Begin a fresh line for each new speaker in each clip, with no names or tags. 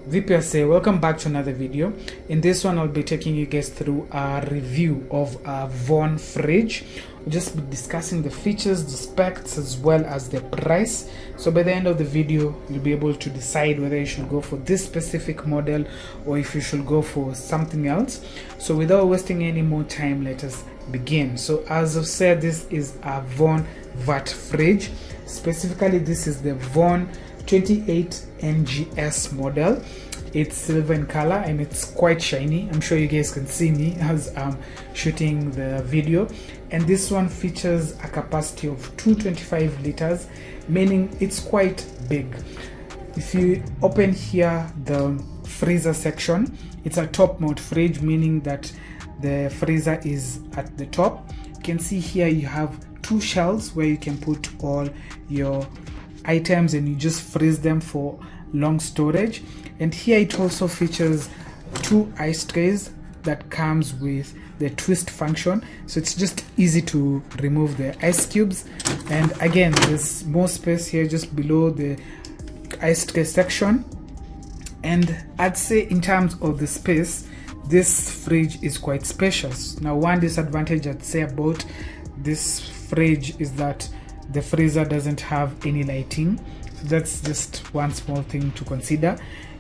VPSA, welcome back to another video. In this one I'll be taking you guys through a review of a VART fridge. We'll just be discussing the features, the specs, as well as the price. So by the end of the video you'll be able to decide whether you should go for this specific model or if you should go for something else. So without wasting any more time, let us begin. So as I've said, this is a VART fridge. Specifically, this is the VART-28NGS model. It's silver in color and it's quite shiny. I'm sure you guys can see me as I'm shooting the video. And this one features a capacity of 225 liters, meaning it's quite big. If you open here the freezer section, it's a top mount fridge, meaning that the freezer is at the top. You can see here you have two shelves where you can put all your items and you just freeze them for long storage. And here it also features two ice trays that comes with the twist function, so it's just easy to remove the ice cubes. And again, there's more space here just below the ice tray section. And I'd say in terms of the space, this fridge is quite spacious. Now, one disadvantage I'd say about this fridge is that the freezer doesn't have any lighting, so that's just one small thing to consider.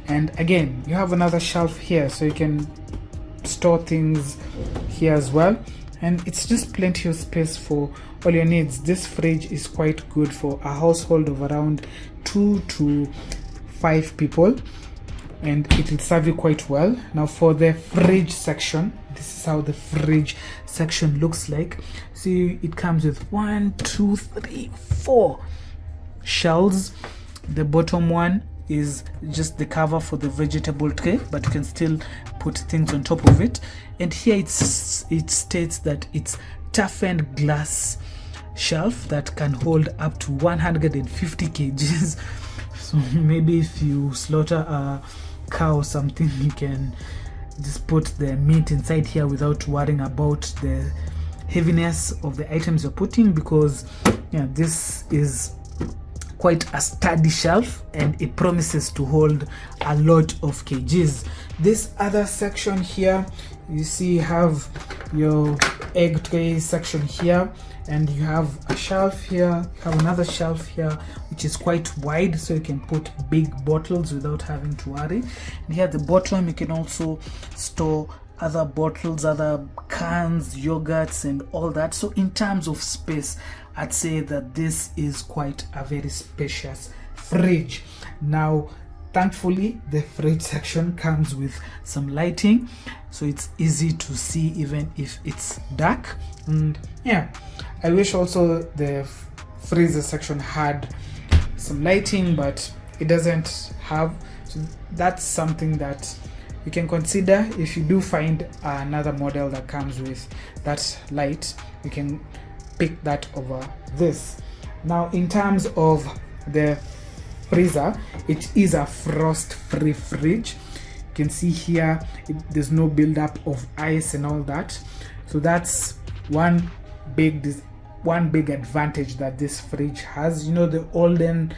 And again, you have another shelf here, so you can store things here as well, and it's just plenty of space for all your needs. This fridge is quite good for a household of around 2 to 5 people, and it will serve you quite well. Now for the fridge section, this is how the fridge section looks like. See, it comes with 1, 2, 3, 4 shelves. The bottom one is just the cover for the vegetable tray, but you can still put things on top of it. And here it states that it's toughened glass shelf that can hold up to 150 kgs. So maybe if you slaughter a cow or something, you can just put the meat inside here without worrying about the heaviness of the items you're putting, because this is quite a sturdy shelf and it promises to hold a lot of kgs. This other section here, you see, you have your egg tray section here, and you have a shelf here, you have another shelf here which is quite wide, so you can put big bottles without having to worry. And here at the bottom you can also store other bottles, other cans, yogurts and all that. So in terms of space, I'd say that this is quite a very spacious fridge. Now thankfully the fridge section comes with some lighting, so it's easy to see even if it's dark. And yeah, I wish also the freezer section had some lighting, but it doesn't have, so that's something that you can consider. If you do find another model that comes with that light, you can pick that over this. Now in terms of the freezer, it is a frost free fridge. You can see here there's no buildup of ice and all that, so that's one big advantage that this fridge has. You know, the olden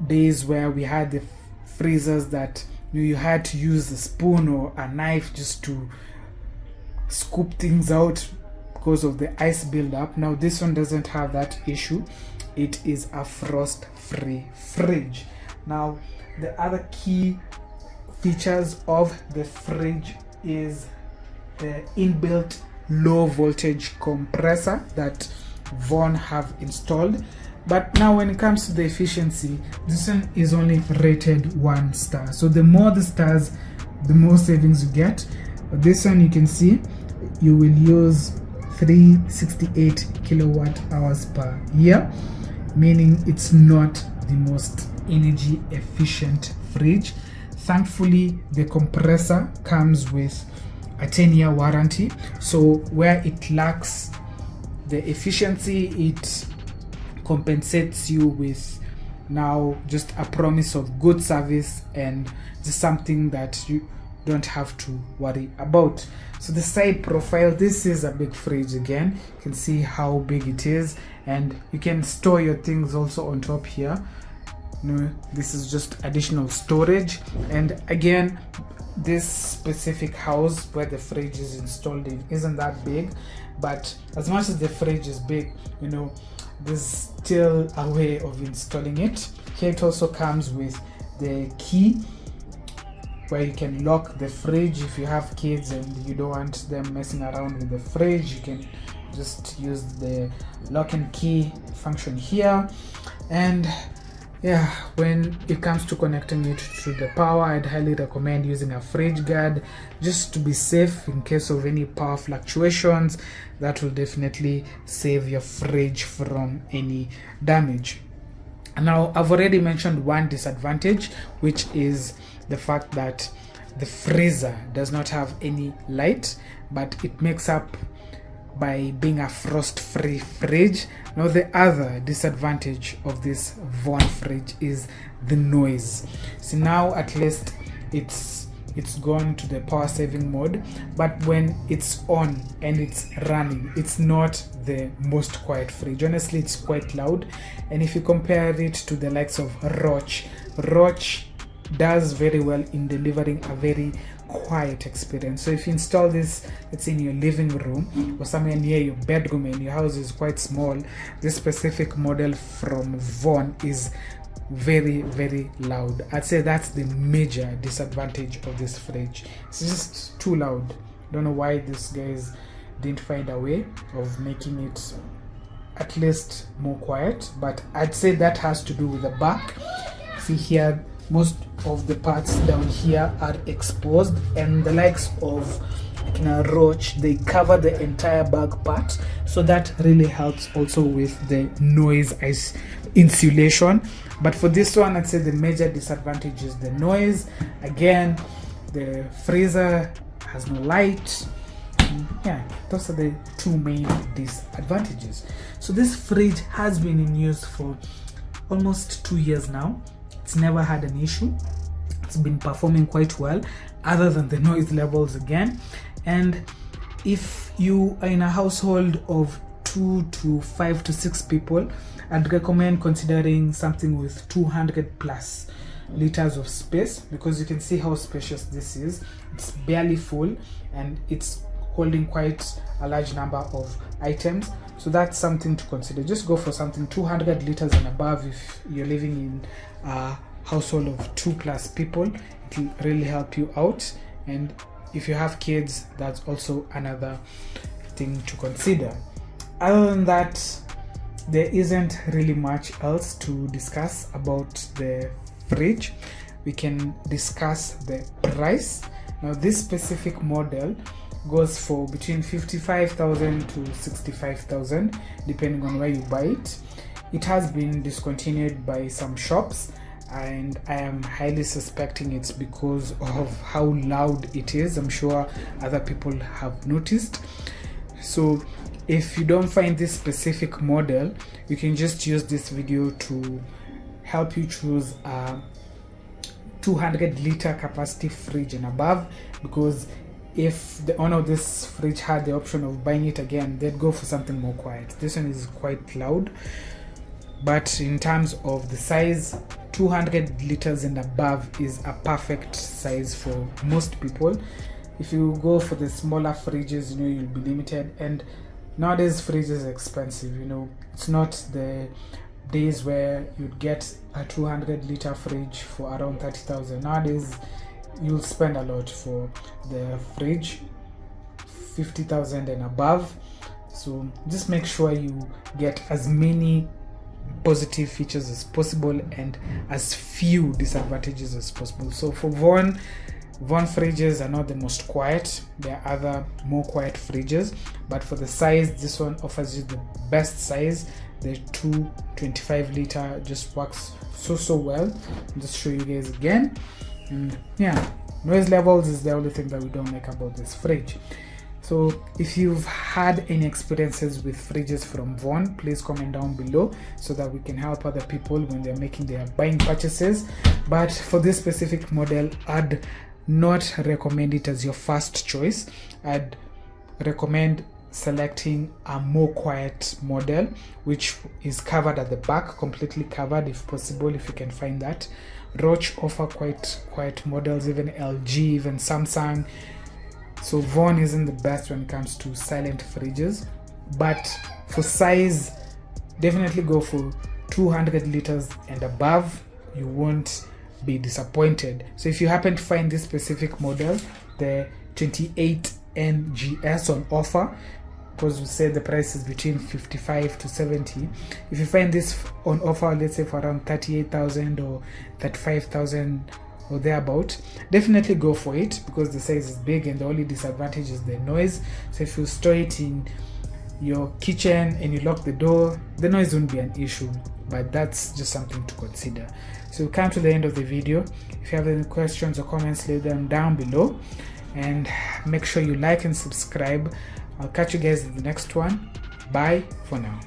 days where we had the freezers that you had to use a spoon or a knife just to scoop things out because of the ice buildup. Now this one doesn't have that issue. It is a frost free fridge. Now the other key features of the fridge is the inbuilt low voltage compressor that VART have installed. But now when it comes to the efficiency, this one is only rated 1 star. So the more the stars, the more savings you get. But this one, you can see you will use 368 kilowatt hours per year, meaning it's not the most energy efficient fridge. Thankfully the compressor comes with a 10-year warranty, so where it lacks the efficiency, it compensates you with now just a promise of good service and just something that you don't have to worry about. So the side profile, this is a big fridge. Again, you can see how big it is, and you can store your things also on top here. this is just additional storage. And again, this specific house where the fridge is installed in isn't that big, but as much as the fridge is big, there's still a way of installing it. Here it also comes with the key where you can lock the fridge. If you have kids and you don't want them messing around with the fridge, you can just use the lock and key function here. And yeah, when it comes to connecting it to the power, I'd highly recommend using a fridge guard just to be safe in case of any power fluctuations. That will definitely save your fridge from any damage. Now, I've already mentioned one disadvantage, which is the fact that the freezer does not have any light, but it makes up by being a frost-free fridge. Now, the other disadvantage of this VART fridge is the noise. So now at least it's gone to the power saving mode, but when it's on and it's running, it's not the most quiet fridge. Honestly, it's quite loud. And if you compare it to the likes of Roach does very well in delivering a very quiet experience. So if you install this, let's say in your living room or somewhere near your bedroom and your house is quite small, this specific model from VART is very, very loud. I'd say that's the major disadvantage of this fridge. It's just too loud. Don't know why these guys didn't find a way of making it at least more quiet, but I'd say that has to do with the back. See here, most of the parts down here are exposed, and the likes of Roach, they cover the entire back part, so that really helps also with the noise insulation. But for this one, I'd say the major disadvantage is the noise. Again, the freezer has no light. Yeah, those are the two main disadvantages. So this fridge has been in use for almost 2 years now. It's never had an issue. It's been performing quite well, other than the noise levels again. And if you are in a household of 2 to 5 to 6 people, I'd recommend considering something with 200 plus liters of space, because you can see how spacious this is. It's barely full and it's holding quite a large number of items. So that's something to consider. Just go for something 200 liters and above if you're living in a household of 2 plus people. It will really help you out. And if you have kids, that's also another thing to consider. Other than that, there isn't really much else to discuss about the fridge. We can discuss the price. Now, this specific model goes for between 55,000 to 65,000 depending on where you buy it. It has been discontinued by some shops, and I am highly suspecting it's because of how loud it is. I'm sure other people have noticed. So if you don't find this specific model, you can just use this video to help you choose a 200 liter capacity fridge and above, because if the owner of this fridge had the option of buying it again, they'd go for something more quiet. This one is quite loud, but in terms of the size, 200 liters and above is a perfect size for most people. If you go for the smaller fridges, you'll be limited. And nowadays, fridge is expensive. It's not the days where you'd get a 200 liter fridge for around 30,000. Nowadays, you'll spend a lot for the fridge, 50,000 and above. So just make sure you get as many positive features as possible and as few disadvantages as possible. So for VART fridges are not the most quiet. There are other more quiet fridges, but for the size, this one offers you the best size. The 225 liter just works so well. I'll just show you guys again. And yeah, noise levels is the only thing that we don't like about this fridge. So if you've had any experiences with fridges from VART, please comment down below so that we can help other people when they're making their buying purchases. But for this specific model, I'd not recommend it as your first choice. I'd recommend selecting a more quiet model, which is covered at the back, completely covered if possible, if you can find that. Roche offer quite quiet models, even LG, even Samsung. So VART isn't the best when it comes to silent fridges, but for size, definitely go for 200 liters and above. You won't be disappointed. So if you happen to find this specific model, the 28NGS on offer, because we said the price is between 55 to 70, if you find this on offer, let's say for around 38,000 or 35,000 or thereabout, definitely go for it, because the size is big and the only disadvantage is the noise. So if you store it in your kitchen and you lock the door, the noise won't be an issue, but that's just something to consider. So we come to the end of the video. If you have any questions or comments, leave them down below, and make sure you like and subscribe. I'll catch you guys in the next one. Bye for now.